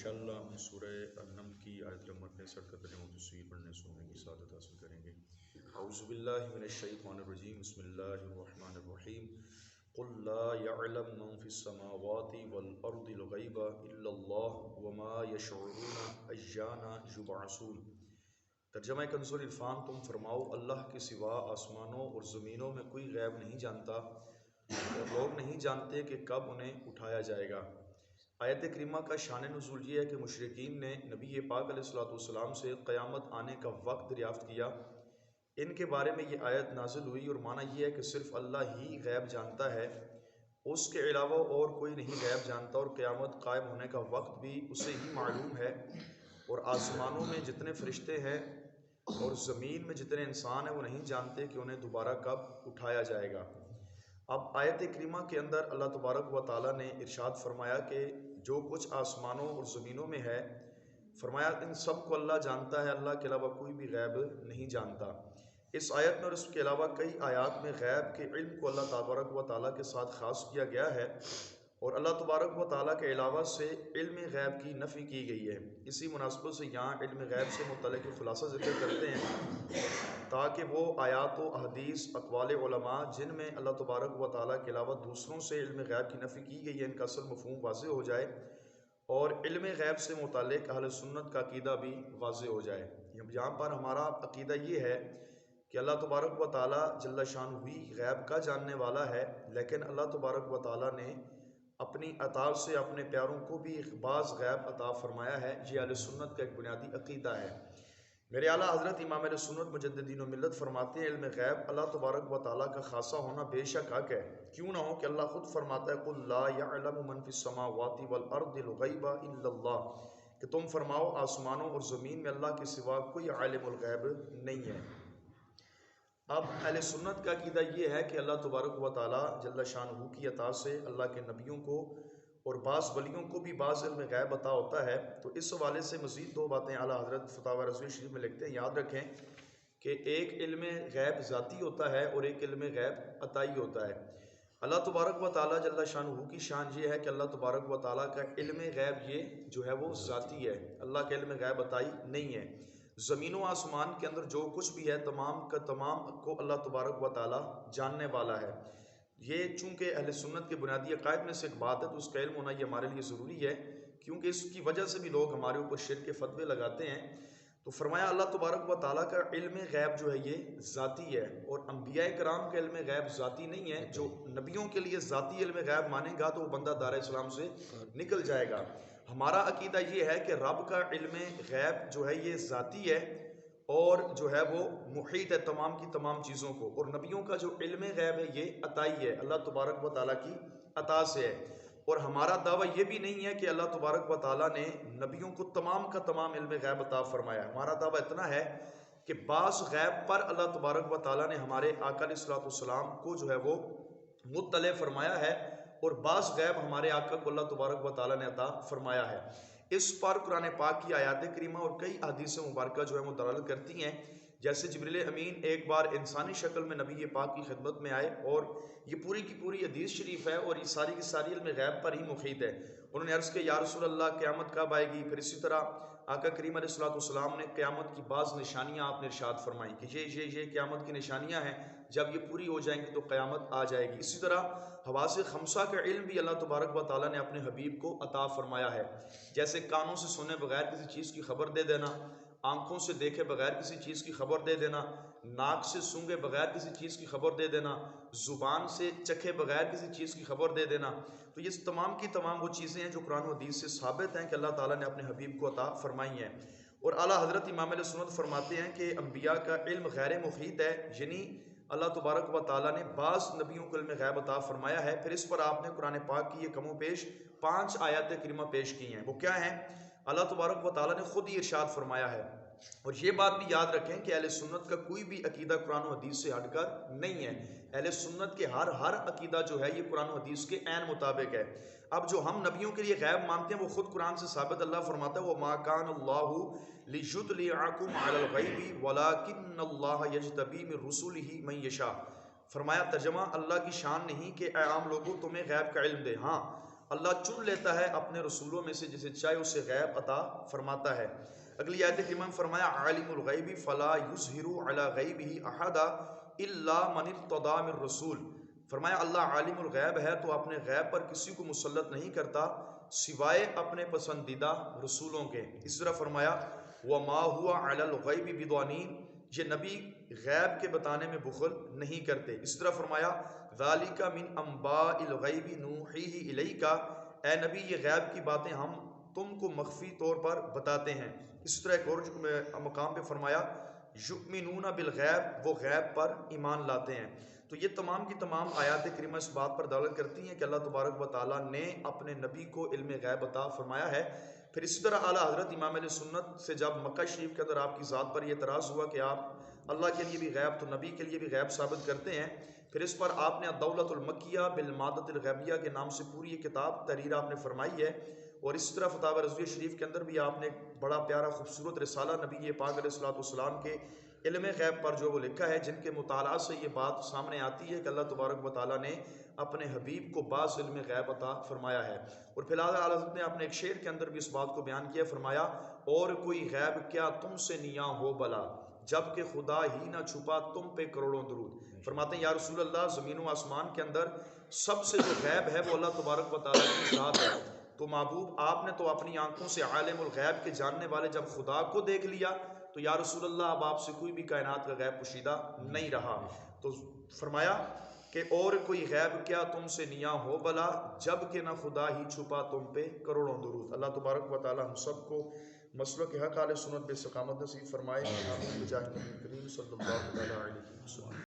انشاءاللہ ہم سورہ النم کی آیت نمبر 65 کا ترجمہ و تفسیر پڑھنے سننے کی سعادت حاصل کریں گے۔ اعوذ باللہ من الشیطان الرجیم، بسم اللہ الرحمن الرحیم۔ قل لا يعلم من في السماوات والارض الغیب الا اللہ وما يشعرون ایان یبعثون۔ ترجمہ کنز العرفان، تم فرماؤ اللہ کے سوا آسمانوں اور زمینوں میں کوئی غیب نہیں جانتا اور لوگ نہیں جانتے کہ کب انہیں اٹھایا جائے گا۔ آیت کریمہ کا شان نزول یہ ہے کہ مشرکین نے نبی پاک علیہ الصلوۃ والسلام سے قیامت آنے کا وقت دریافت کیا۔ ان کے بارے میں یہ آیت نازل ہوئی اور معنی یہ ہے کہ صرف اللہ ہی غیب جانتا ہے، اس کے علاوہ اور کوئی نہیں غیب جانتا، اور قیامت قائم ہونے کا وقت بھی اسے ہی معلوم ہے، اور آسمانوں میں جتنے فرشتے ہیں اور زمین میں جتنے انسان ہیں وہ نہیں جانتے کہ انہیں دوبارہ کب اٹھایا جائے گا۔ اب آیت کریمہ کے اندر اللہ تبارک و تعالیٰ نے ارشاد فرمایا کہ جو کچھ آسمانوں اور زمینوں میں ہے، فرمایا ان سب کو اللہ جانتا ہے، اللہ کے علاوہ کوئی بھی غیب نہیں جانتا۔ اس آیت میں اور اس کے علاوہ کئی آیات میں غیب کے علم کو اللہ تبارک و تعالیٰ کے ساتھ خاص کیا گیا ہے، اور اللہ تبارک و تعالیٰ کے علاوہ سے علم غیب کی نفی کی گئی ہے۔ اسی مناسبت سے یہاں علم غیب سے متعلق خلاصہ ذکر کرتے ہیں تاکہ وہ آیات و احادیث، اقوال علماء جن میں اللہ تبارک و تعالیٰ کے علاوہ دوسروں سے علم غیب کی نفی کی گئی ہے، ان کا اصل مفہوم واضح ہو جائے، اور علم غیب سے متعلق اہل سنت کا عقیدہ بھی واضح ہو جائے۔ یہاں پر ہمارا عقیدہ یہ ہے کہ اللہ تبارک و تعالیٰ جل شانہ ہی غیب کا جاننے والا ہے، لیکن اللہ تبارک و تعالیٰ نے اپنی عطا سے اپنے پیاروں کو بھی بعض غیب عطا فرمایا ہے۔ یہ اہل سنت کا ایک بنیادی عقیدہ ہے۔ میرے اعلیٰ حضرت امام اہل سنت مجددین و ملت فرماتے ہیں علم غیب اللہ تبارک و تعالیٰ کا خاصہ ہونا بے شک حق ہے، کیوں نہ ہو کہ اللہ خود فرماتا ہے قل لا يعلم من في السماوات والارض الغیب الا اللہ، کہ تم فرماؤ آسمانوں اور زمین میں اللہ کے سوا کوئی عالم الغیب نہیں ہے۔ اب اہل سنت کا عقیدہ یہ ہے کہ اللہ تبارک و تعالیٰ جل شانہ کی عطا سے اللہ کے نبیوں کو اور بعض ولیوں کو بھی بعض علم غیب عطا ہوتا ہے۔ تو اس حوالے سے مزید دو باتیں اعلیٰ حضرت فتاوی رضوی شریف میں لکھتے ہیں، یاد رکھیں کہ ایک علم غیب ذاتی ہوتا ہے اور ایک علم غیب عطائی ہوتا ہے۔ اللہ تبارک و تعالیٰ جل شانہ کی شان یہ ہے کہ اللہ تبارک و تعالیٰ کا علم غیب یہ جو ہے وہ ذاتی ہے، اللہ کا علم غیب عطائی نہیں ہے۔ زمین و آسمان کے اندر جو کچھ بھی ہے تمام کا تمام کو اللہ تبارک و تعالیٰ جاننے والا ہے۔ یہ چونکہ اہل سنت کے بنیادی عقائد میں سے ایک بات ہے تو اس کا علم ہونا یہ ہمارے لیے ضروری ہے، کیونکہ اس کی وجہ سے بھی لوگ ہمارے اوپر شرک کے فتوے لگاتے ہیں۔ تو فرمایا اللہ تبارک و تعالیٰ کا علم غیب جو ہے یہ ذاتی ہے، اور انبیاء کرام کا علم غیب ذاتی نہیں ہے۔ جو نبیوں کے لیے ذاتی علم غیب مانے گا تو وہ بندہ دار اسلام سے نکل جائے گا۔ ہمارا عقیدہ یہ ہے کہ رب کا علم غیب جو ہے یہ ذاتی ہے اور جو ہے وہ محیط ہے تمام کی تمام چیزوں کو، اور نبیوں کا جو علم غیب ہے یہ عطائی ہے، اللہ تبارک و تعالیٰ کی عطا سے ہے۔ اور ہمارا دعویٰ یہ بھی نہیں ہے کہ اللہ تبارک و تعالیٰ نے نبیوں کو تمام کا تمام علم غیب عطا فرمایا۔ ہمارا دعویٰ اتنا ہے کہ بعض غیب پر اللہ تبارک و تعالیٰ نے ہمارے آقا علیہ الصلوۃ والسلام کو جو ہے وہ مطلع فرمایا ہے، اور بعض غیب ہمارے آقا کو اللہ تبارک و تعالیٰ نے عطا فرمایا ہے۔ اس پر قرآن پاک کی آیات کریمہ اور کئی احادیث مبارکہ جو ہے وہ دلالت کرتی ہیں، جیسے جبریل امین ایک بار انسانی شکل میں نبی پاک کی خدمت میں آئے، اور یہ پوری کی پوری حدیث شریف ہے اور یہ ساری کی ساری علم غیب پر ہی محیط ہے۔ انہوں نے عرض کیا یا رسول اللہ قیامت کب آئے گی؟ پھر اسی طرح آقا کریم علیہ الصلوۃ والسلام نے قیامت کی بعض نشانیاں آپ نے ارشاد فرمائیں کہ یہ قیامت کی نشانیاں ہیں، جب یہ پوری ہو جائیں گی تو قیامت آ جائے گی۔ اسی طرح حواس خمسہ کا علم بھی اللہ تبارک و تعالیٰ نے اپنے حبیب کو عطا فرمایا ہے، جیسے کانوں سے سنے بغیر کسی چیز کی خبر دے دینا، آنکھوں سے دیکھے بغیر کسی چیز کی خبر دے دینا، ناک سے سونگے بغیر کسی چیز کی خبر دے دینا، زبان سے چکھے بغیر کسی چیز کی خبر دے دینا۔ تو یہ تمام کی تمام وہ چیزیں ہیں جو قرآن و حدیث سے ثابت ہیں کہ اللہ تعالیٰ نے اپنے حبیب کو عطا فرمائی ہیں۔ اور اعلیٰ حضرت امام علیہ سنت فرماتے ہیں کہ انبیاء کا علم غیر محیط ہے، یعنی اللہ تبارک و تعالیٰ نے بعض نبیوں کو علم غیب عطا فرمایا ہے۔ پھر اس پر آپ نے قرآن پاک کی یہ کم و بیش 5 آیات کریمہ پیش کی ہیں، وہ کیا ہیں؟ اللہ تبارک و تعالیٰ نے خود ہی ارشاد فرمایا ہے، اور یہ بات بھی یاد رکھیں کہ اہل سنت کا کوئی بھی عقیدہ قرآن و حدیث سے ہٹ کر نہیں ہے۔ اہل سنت کے ہر عقیدہ جو ہے یہ قرآن و حدیث کے عین مطابق ہے۔ اب جو ہم نبیوں کے لیے غیب مانتے ہیں وہ خود قرآن سے ثابت اللہ فرماتا ہے وَمَا كَانَ اللَّهُ لِيُطْلِعَكُمْ عَلَى الْغَيْبِ وَلَٰكِنَّ اللَّهَ يَجْتَبِي مِن رُّسُلِهِ مَن يَشَاءُ۔ فرمایا ترجمہ، اللہ کی شان نہیں کہ اے عام لوگوں تمہیں غیب کا علم دے، ہاں اللہ چن لیتا ہے اپنے رسولوں میں سے جسے چاہے اسے غیب عطا فرماتا ہے۔ اگلی آیت کریمہ میں فرمایا عالم الغیب فلا یظہر علی غیبہ احدا الا من ارتضی من رسول، فرمایا اللہ عالم الغیب ہے تو اپنے غیب پر کسی کو مسلط نہیں کرتا سوائے اپنے پسندیدہ رسولوں کے۔ اس طرح فرمایا وما هو علی الغیب بضنین، یہ نبی غیب کے بتانے میں بخل نہیں کرتے۔ اس طرح فرمایا ذالک من انباء الغیب نوحیہ الیک، اے نبی یہ غیب کی باتیں ہم تم کو مخفی طور پر بتاتے ہیں۔ اس طرح ایک اور مقام پہ فرمایا یؤمنون بالغیب، وہ غیب پر ایمان لاتے ہیں۔ تو یہ تمام کی تمام آیات کریمہ اس بات پر دلالت کرتی ہیں کہ اللہ تبارک و تعالیٰ نے اپنے نبی کو علم غیب عطا فرمایا ہے۔ پھر اسی طرح اعلیٰ حضرت امام علیہ سنت سے جب مکہ شریف کے اندر آپ کی ذات پر یہ اعتراض ہوا کہ آپ اللہ کے لیے بھی غیب تو نبی کے لیے بھی غیب ثابت کرتے ہیں، پھر اس پر آپ نے الدولۃ المکیہ بالمادۃ الغیبیہ کے نام سے پوری یہ کتاب تحریر آپ نے فرمائی ہے، اور اس طرح فتاوی رضویہ شریف کے اندر بھی آپ نے بڑا پیارا خوبصورت رسالہ نبی پاک علیہ الصلوۃ والسلام کے علم غیب پر جو وہ لکھا ہے، جن کے مطالعہ سے یہ بات سامنے آتی ہے کہ اللہ تبارک و تعالیٰ نے اپنے حبیب کو بعض علم غیب عطا فرمایا ہے۔ اور فی الحال حضرت نے اپنے ایک شعر کے اندر بھی اس بات کو بیان کیا، فرمایا اور کوئی غیب کیا تم سے نیا ہو بلا، جب کہ خدا ہی نہ چھپا تم پہ کروڑوں درود۔ فرماتے ہیں یا رسول اللہ زمین و آسمان کے اندر سب سے جو غیب ہے وہ اللہ تبارک و تعالیٰ کی ذات ہے، تو محبوب آپ نے تو اپنی آنکھوں سے عالم الغیب کے جاننے والے جب خدا کو دیکھ لیا تو یا رسول اللہ اب آپ سے کوئی بھی کائنات کا غیب پوشیدہ نہیں رہا۔ تو فرمایا کہ اور کوئی غیب کیا تم سے نیا ہو بلا، جب کہ نہ خدا ہی چھپا تم پہ کروڑوں درود۔ اللہ تبارک و تعالی ہم سب کو مسلک حق اہل سنت پہ استقامت نصیب فرمائے۔ آمین بجاہ نبی کریم صلی اللہ علیہ وسلم۔